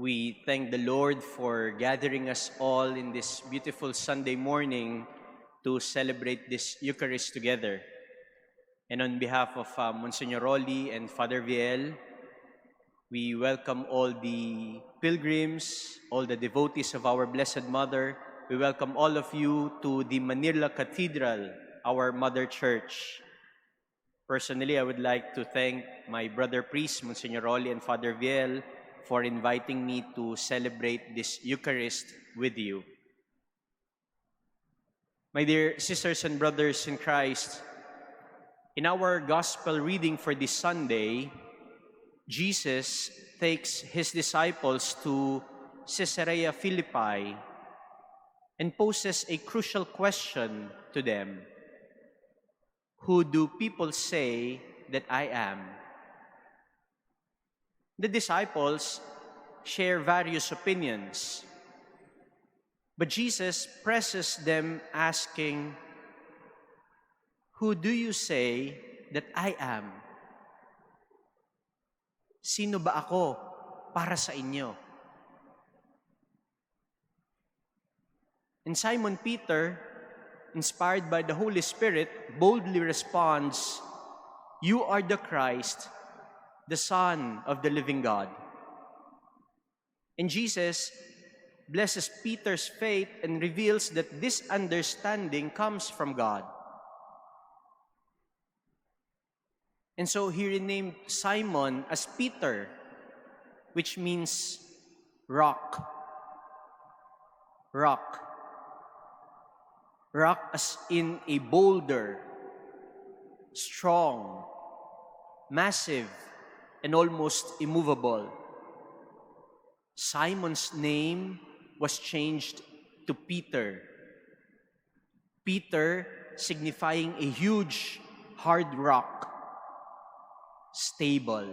We thank the Lord for gathering us all in this beautiful Sunday morning to celebrate this Eucharist together. And on behalf of Monsignor Rolly and Father Viel, we welcome all the pilgrims, all the devotees of our Blessed Mother. We welcome all of you to the Manila Cathedral, our Mother Church. Personally, I would like to thank my brother priest, Monsignor Rolly and Father Viel, for inviting me to celebrate this Eucharist with you. My dear sisters and brothers in Christ, in our gospel reading for this Sunday, Jesus takes his disciples to Caesarea Philippi and poses a crucial question to them. Who do people say that I am? The disciples share various opinions, but Jesus presses them asking, who do you say that I am? Sino ba ako para sa inyo? And Simon Peter, inspired by the Holy Spirit, boldly responds, "You are the Christ, the Son of the living God." And Jesus blesses Peter's faith and reveals that this understanding comes from God. And so he renamed Simon as Peter, which means rock. Rock. Rock as in a boulder, strong, massive, and almost immovable. Simon's name was changed to Peter. Peter signifying a huge, hard rock, stable,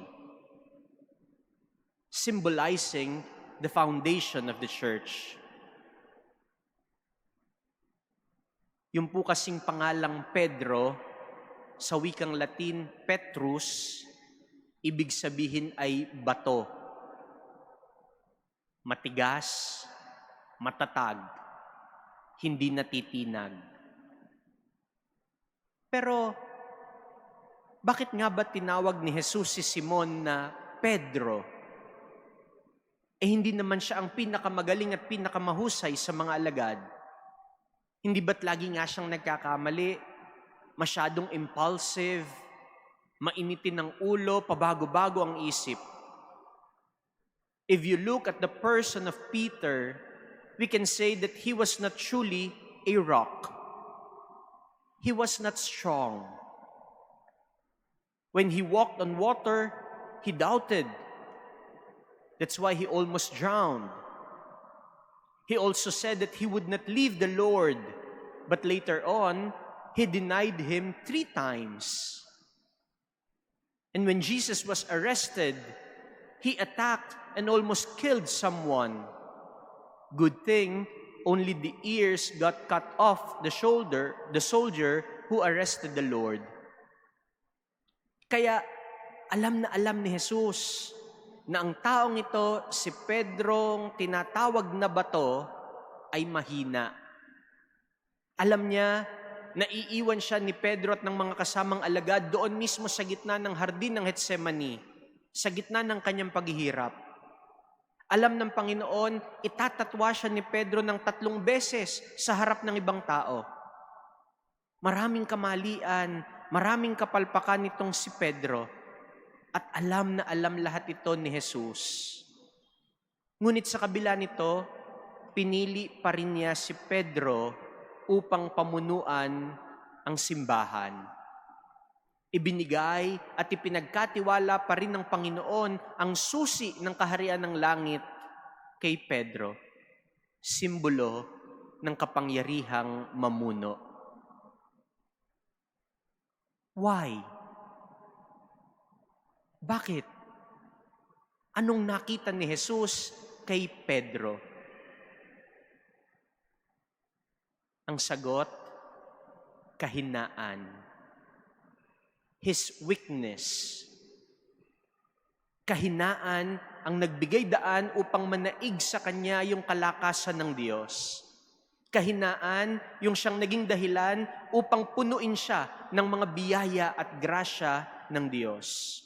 symbolizing the foundation of the church. Yung po kasing pangalang Pedro, sa wikang Latin, Petrus, ibig sabihin ay bato. Matigas, matatag, hindi natitinag. Pero, bakit nga ba tinawag ni Jesus si Simon na Pedro? Hindi naman siya ang pinakamagaling at pinakamahusay sa mga alagad. Hindi ba't lagi nga siyang nagkakamali, masyadong impulsive, mainitin ng ulo, pabago-bago ang isip? If you look at the person of Peter, we can say that he was not truly a rock. He was not strong. When he walked on water, he doubted. That's why he almost drowned. He also said that he would not leave the Lord, but later on, he denied him 3 times. And when Jesus was arrested, he attacked and almost killed someone. Good thing, only the ears got cut off the soldier who arrested the Lord. Kaya alam na alam ni Jesus na ang taong ito, si Pedrong tinatawag na bato, ay mahina. Alam niya na iiwan siya ni Pedro at ng mga kasamang alagad doon mismo sa gitna ng hardin ng Getsemani, sa gitna ng kanyang paghihirap. Alam ng Panginoon, itatatwa siya ni Pedro ng 3 beses sa harap ng ibang tao. Maraming kamalian, maraming kapalpakan nitong si Pedro. At alam na alam lahat ito ni Jesus. Ngunit sa kabila nito, pinili pa rin niya si Pedro upang pamunuan ang simbahan. Ibinigay at ipinagkatiwala pa rin ng Panginoon ang susi ng kaharian ng langit kay Pedro, simbolo ng kapangyarihang mamuno. Why? Bakit? Anong nakita ni Jesus kay Pedro? Ang sagot, kahinaan. His weakness. Kahinaan ang nagbigay daan upang manaig sa kanya yung kalakasan ng Diyos. Kahinaan yung siyang naging dahilan upang punuin siya ng mga biyaya at grasya ng Diyos.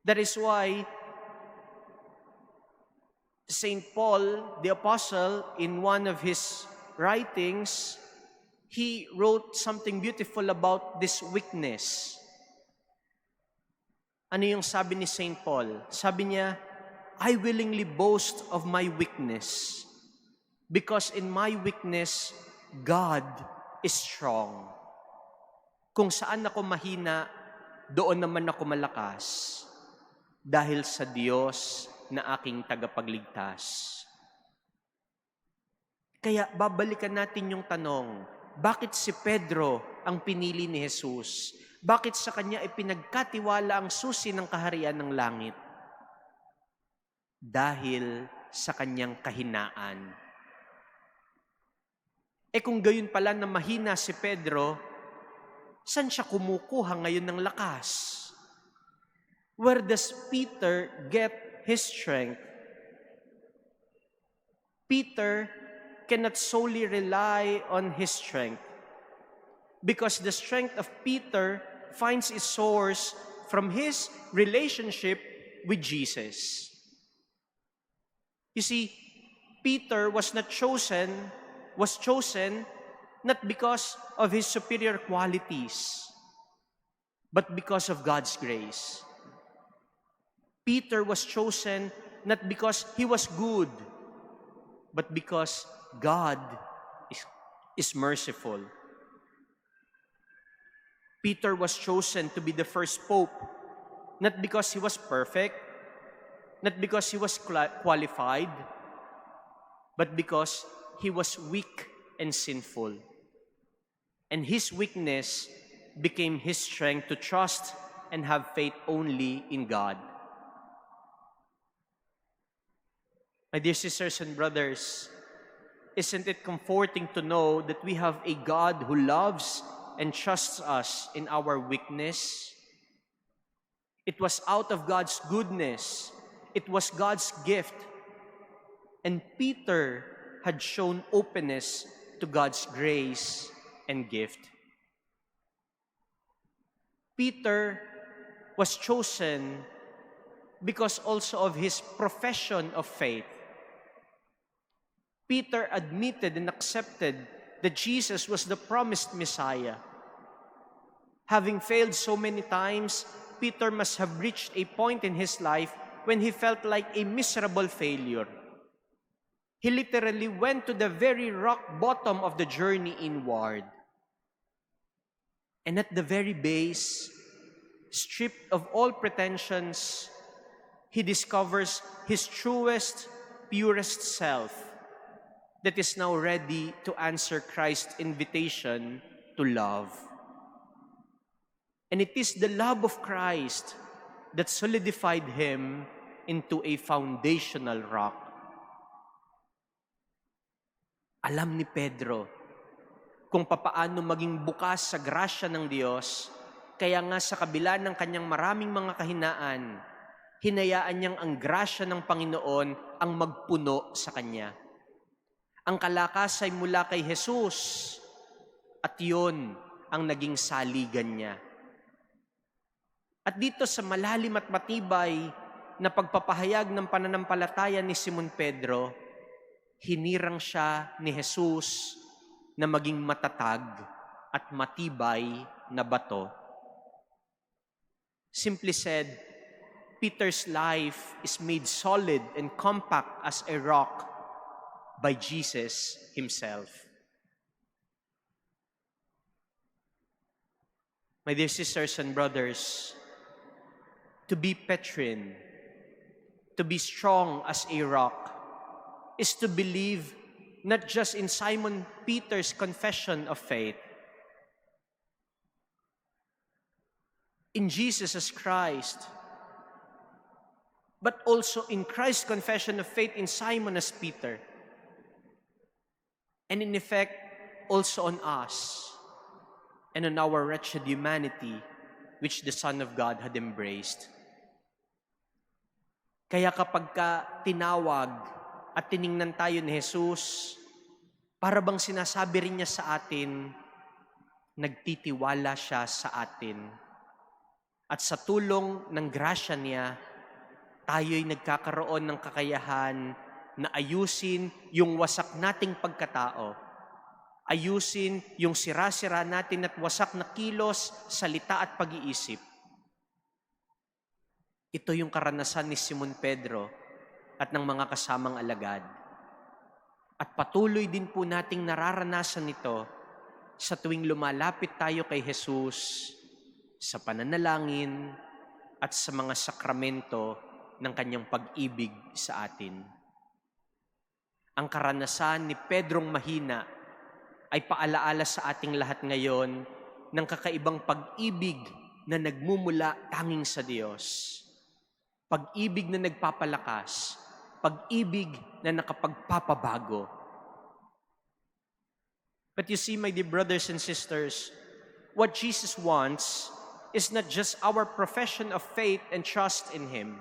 That is why Saint Paul, the Apostle, in one of his writings, he wrote something beautiful about this weakness. Ano yung sabi ni Saint Paul? Sabi niya, I willingly boast of my weakness, because in my weakness, God is strong. Kung saan ako mahina, doon naman ako malakas, dahil sa Diyos na aking tagapagligtas. Kaya babalikan natin yung tanong, bakit si Pedro ang pinili ni Jesus? Bakit sa kanya ipinagkatiwala ang susi ng kaharian ng langit? Dahil sa kanyang kahinaan. Kung gayon pala na mahina si Pedro, saan siya kumukuha ngayon ng lakas? Where does Peter get his strength? Peter cannot solely rely on his strength, because the strength of Peter finds its source from his relationship with Jesus. You see, Peter was chosen not because of his superior qualities, but because of God's grace. Peter was chosen not because he was good, but because God is merciful. Peter was chosen to be the first pope, not because he was perfect, not because he was qualified, but because he was weak and sinful. And his weakness became his strength to trust and have faith only in God. My dear sisters and brothers, isn't it comforting to know that we have a God who loves and trusts us in our weakness? It was out of God's goodness. It was God's gift. And Peter had shown openness to God's grace and gift. Peter was chosen because also of his profession of faith. Peter admitted and accepted that Jesus was the promised Messiah. Having failed so many times, Peter must have reached a point in his life when he felt like a miserable failure. He literally went to the very rock bottom of the journey inward. And at the very base, stripped of all pretensions, he discovers his truest, purest self that is now ready to answer Christ's invitation to love. And it is the love of Christ that solidified him into a foundational rock. Alam ni Pedro kung papaano maging bukas sa grasya ng Diyos, kaya nga sa kabila ng kanyang maraming mga kahinaan, hinayaan niyang ang grasya ng Panginoon ang magpuno sa kanya. Ang kalakas ay mula kay Jesus, at yun ang naging saligan niya. At dito sa malalim at matibay na pagpapahayag ng pananampalataya ni Simon Pedro, hinirang siya ni Jesus na maging matatag at matibay na bato. Simply said, Peter's life is made solid and compact as a rock by Jesus himself. My dear sisters and brothers, to be Petrine, to be strong as a rock, is to believe not just in Simon Peter's confession of faith, in Jesus as Christ, but also in Christ's confession of faith in Simon as Peter, and in effect also on us and on our wretched humanity which the Son of God had embraced. Kaya kapag tinawag at tiningnan tayo ni Jesus, para bang sinasabi rin niya sa atin, nagtitiwala siya sa atin. At sa tulong ng grasya niya, tayo'y nagkakaroon ng kakayahan na ayusin yung wasak nating pagkatao. Ayusin yung sira-sira natin at wasak na kilos, salita at pag-iisip. Ito yung karanasan ni Simon Pedro at ng mga kasamang alagad. At patuloy din po nating nararanasan ito sa tuwing lumalapit tayo kay Jesus sa pananalangin at sa mga sakramento ng kanyang pag-ibig sa atin. Ang karanasan ni Pedrong mahina ay paalaala sa ating lahat ngayon ng kakaibang pag-ibig na nagmumula tanging sa Diyos. Pag-ibig na nagpapalakas, pag-ibig na nakapagpapabago. But you see, my dear brothers and sisters, what Jesus wants is not just our profession of faith and trust in Him.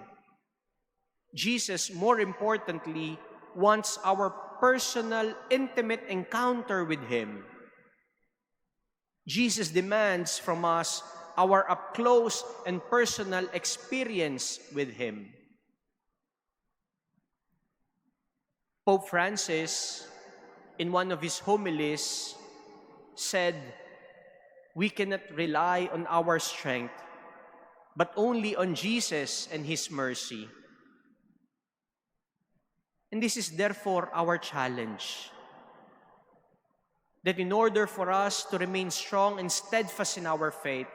Jesus, more importantly, wants our personal, intimate encounter with Him. Jesus demands from us our up-close and personal experience with Him. Pope Francis, in one of his homilies, said, "We cannot rely on our strength, but only on Jesus and His mercy." And this is therefore our challenge, that in order for us to remain strong and steadfast in our faith,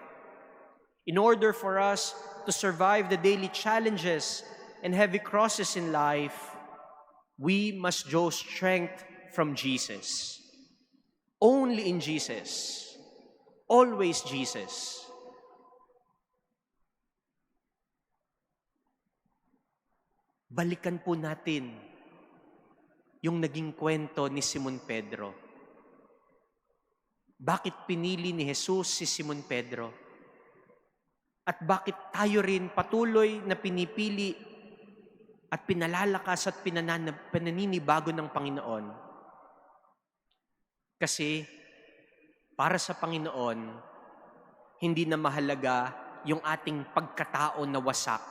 in order for us to survive the daily challenges and heavy crosses in life, we must draw strength from Jesus. Only in Jesus. Always Jesus. Balikan po natin yung naging kwento ni Simon Pedro. Bakit pinili ni Jesus si Simon Pedro? At bakit tayo rin patuloy na pinipili at pinalalakas at pinaninibago ng Panginoon? Kasi para sa Panginoon, hindi na mahalaga yung ating pagkatao na wasak.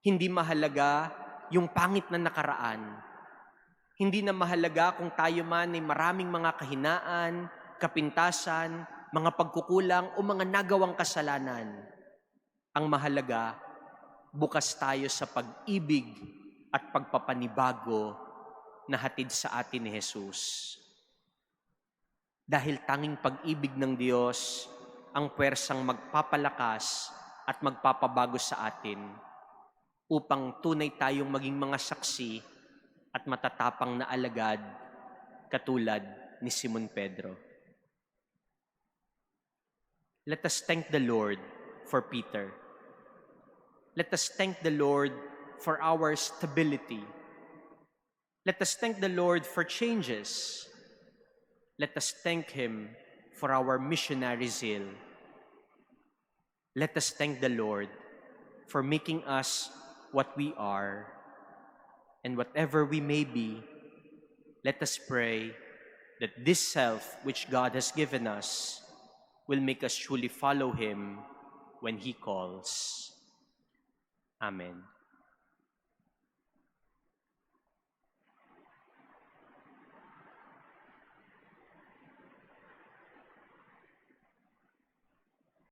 Hindi mahalaga yung pangit na nakaraan. Hindi na mahalaga kung tayo man ay maraming mga kahinaan, kapintasan, mga pagkukulang o mga nagawang kasalanan. Ang mahalaga, bukas tayo sa pag-ibig at pagpapanibago na hatid sa atin ni Jesus. Dahil tanging pag-ibig ng Diyos ang puwersang magpapalakas at magpapabago sa atin upang tunay tayong maging mga saksi at matatapang na alagad katulad ni Simon Pedro. Let us thank the Lord for Peter. Let us thank the Lord for our stability. Let us thank the Lord for changes. Let us thank Him for our missionary zeal. Let us thank the Lord for making us what we are. And whatever we may be, let us pray that this self which God has given us will make us truly follow Him when He calls. Amen.